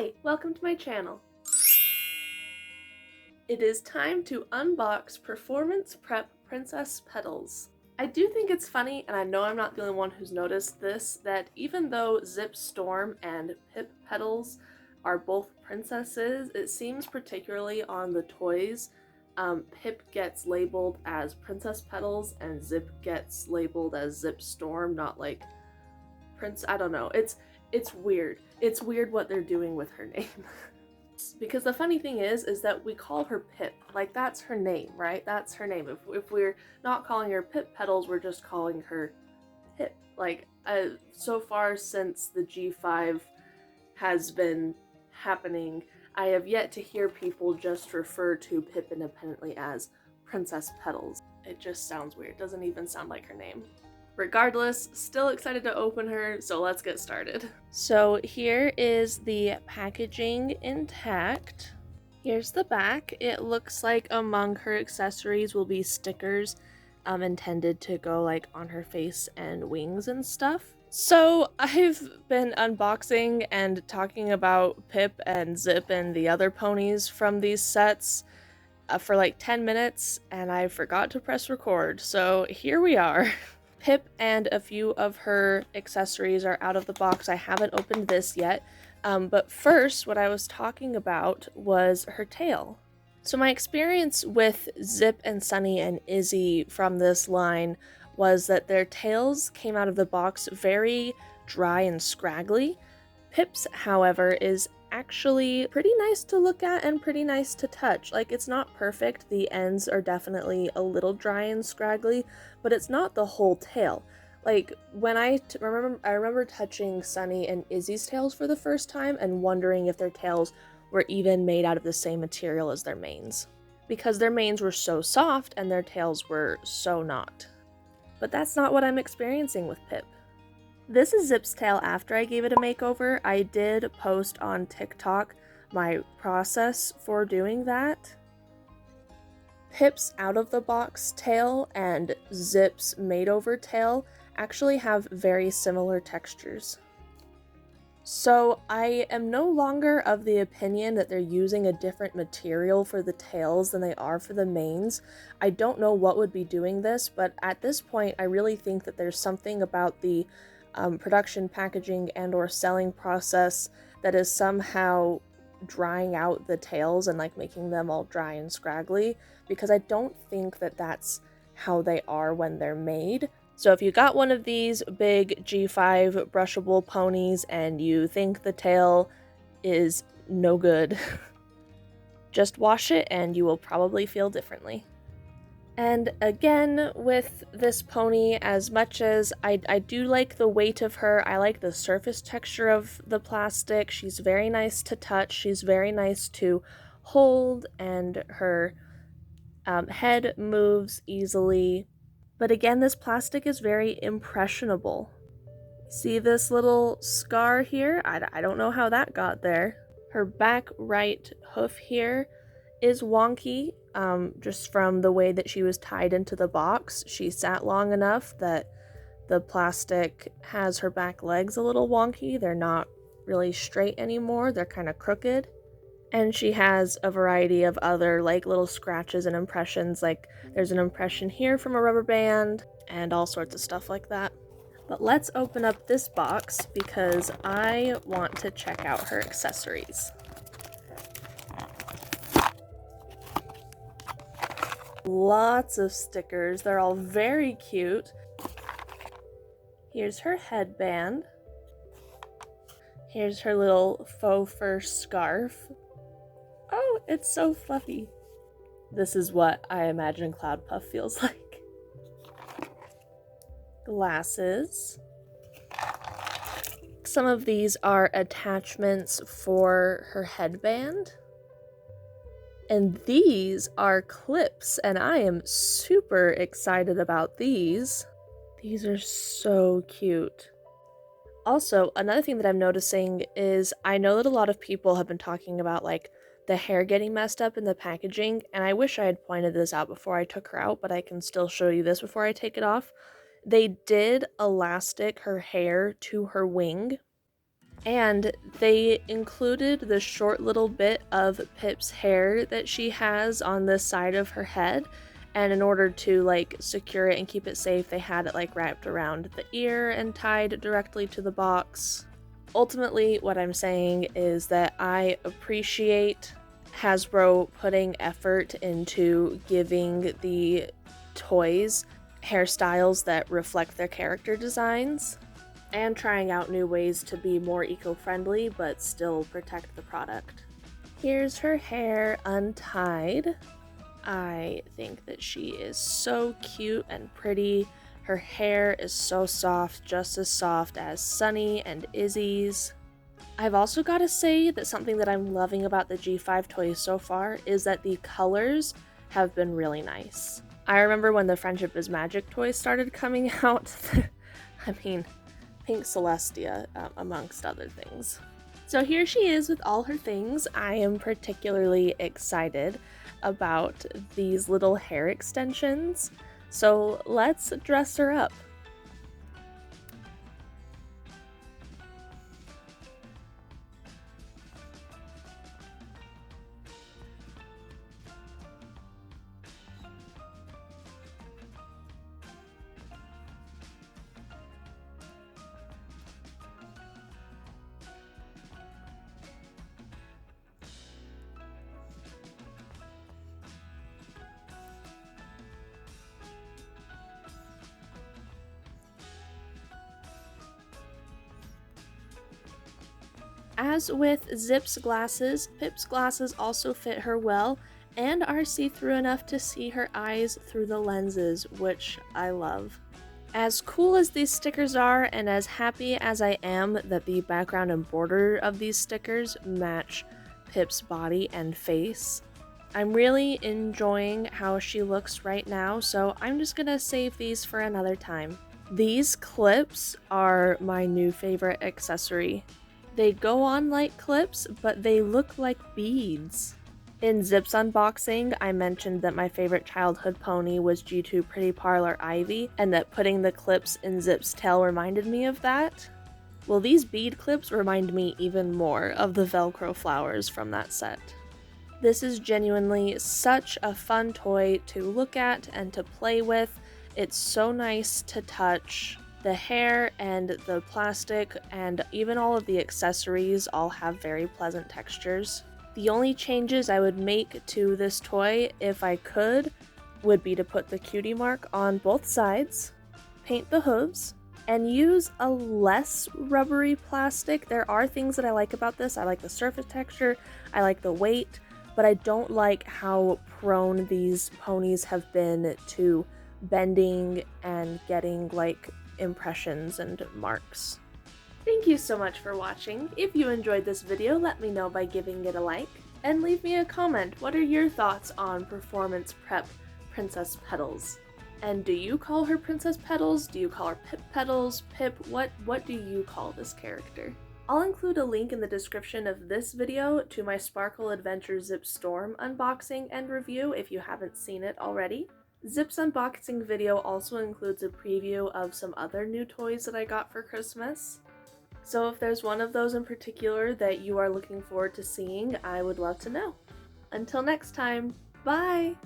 Hi, welcome to my channel. It is time to unbox Performance Prep Princess Petals. I do think it's funny, and I know I'm not the only one who's noticed this, that even though Zipp Storm and Pipp Petals are both princesses, it seems particularly on the toys, Pipp gets labeled as Princess Petals and Zipp gets labeled as Zipp Storm, not like Prince. I don't know. It's weird. It's weird what they're doing with her name. Because the funny thing is that we call her Pipp. Like, that's her name, right? That's her name. If we're not calling her Pipp Petals, we're just calling her Pipp. Like, so far since the G5 has been happening, I have yet to hear people just refer to Pipp independently as Princess Petals. It just sounds weird. It doesn't even sound like her name. Regardless, still excited to open her, so let's get started. So here is the packaging intact. Here's the back. It looks like among her accessories will be stickers intended to go like on her face and wings and stuff. So I've been unboxing and talking about Pipp and Zipp and the other ponies from these sets for like 10 minutes, and I forgot to press record, so here we are. Pipp and a few of her accessories are out of the box. I haven't opened this yet, but first what I was talking about was her tail. So my experience with Zipp and Sunny and Izzy from this line was that their tails came out of the box very dry and scraggly. Pipp's, however, is actually pretty nice to look at and pretty nice to touch. Like, it's not perfect. The ends are definitely a little dry and scraggly, but it's not the whole tail. Like, when I remember touching Sunny and Izzy's tails for the first time and wondering if their tails were even made out of the same material as their manes, because their manes were so soft and their tails were so not. But that's not what I'm experiencing with Pipp. This is Zipp's tail after I gave it a makeover. I did post on TikTok my process for doing that. Pipp's out-of-the-box tail and Zipp's made-over tail actually have very similar textures. So I am no longer of the opinion that they're using a different material for the tails than they are for the manes. I don't know what would be doing this, but at this point I really think that there's something about the production, packaging, and or selling process that is somehow drying out the tails and like making them all dry and scraggly, because I don't think that that's how they are when they're made. So if you got one of these big G5 brushable ponies and you think the tail is no good, just wash it and you will probably feel differently. And again, with this pony, as much as I do like the weight of her, I like the surface texture of the plastic. She's very nice to touch. She's very nice to hold, and her head moves easily. But again, this plastic is very impressionable. See this little scar here? I don't know how that got there. Her back right hoof here is wonky, just from the way that she was tied into the box. She sat long enough that the plastic has her back legs a little wonky. They're not really straight anymore. They're kind of crooked. And she has a variety of other like little scratches and impressions. Like there's an impression here from a rubber band and all sorts of stuff like that. But let's open up this box because I want to check out her accessories. Lots of stickers. They're all very cute. Here's her headband. Here's her little faux fur scarf. Oh, it's so fluffy. This is what I imagine Cloud Puff feels like. Glasses. Some of these are attachments for her headband. And these are clips, and I am super excited about these. These are so cute. Also, another thing that I'm noticing is I know that a lot of people have been talking about like the hair getting messed up in the packaging, and I wish I had pointed this out before I took her out, but I can still show you this before I take it off. They did elastic her hair to her wing. And they included the short little bit of Pipp's hair that she has on the side of her head. And in order to like secure it and keep it safe, they had it like wrapped around the ear and tied directly to the box. Ultimately, what I'm saying is that I appreciate Hasbro putting effort into giving the toys hairstyles that reflect their character designs, and trying out new ways to be more eco-friendly but still protect the product. Here's her hair untied. I think that she is so cute and pretty. Her hair is so soft, just as soft as Sunny and Izzy's. I've also got to say that something that I'm loving about the G5 toys so far is that the colors have been really nice. I remember when the Friendship is Magic toys started coming out. I mean, Pink Celestia, amongst other things. So here she is with all her things. I am particularly excited about these little hair extensions. So let's dress her up. As with Zipp's glasses, Pipp's glasses also fit her well and are see-through enough to see her eyes through the lenses, which I love. As cool as these stickers are, and as happy as I am that the background and border of these stickers match Pipp's body and face, I'm really enjoying how she looks right now, so I'm just gonna save these for another time. These clips are my new favorite accessory. They go on like clips, but they look like beads. In Zipp's unboxing, I mentioned that my favorite childhood pony was G2 Pretty Parlor Ivy, and that putting the clips in Zipp's tail reminded me of that. Well, these bead clips remind me even more of the Velcro flowers from that set. This is genuinely such a fun toy to look at and to play with. It's so nice to touch. The hair and the plastic and even all of the accessories all have very pleasant textures. The only changes I would make to this toy, if I could, would be to put the cutie mark on both sides, paint the hooves, and use a less rubbery plastic. There are things that I like about this. I like the surface texture, I like the weight, but I don't like how prone these ponies have been to bending and getting like impressions and marks. Thank you so much for watching. If you enjoyed this video, let me know by giving it a like, and leave me a comment. What are your thoughts on Performance Prep Princess Petals? And do you call her Princess Petals? Do you call her Pipp Petals? Pipp? What do you call this character? I'll include a link in the description of this video to my Sparkle Adventure Zipp Storm unboxing and review if you haven't seen it already. Zipp's unboxing video also includes a preview of some other new toys that I got for Christmas. So if there's one of those in particular that you are looking forward to seeing, I would love to know. Until next time, bye!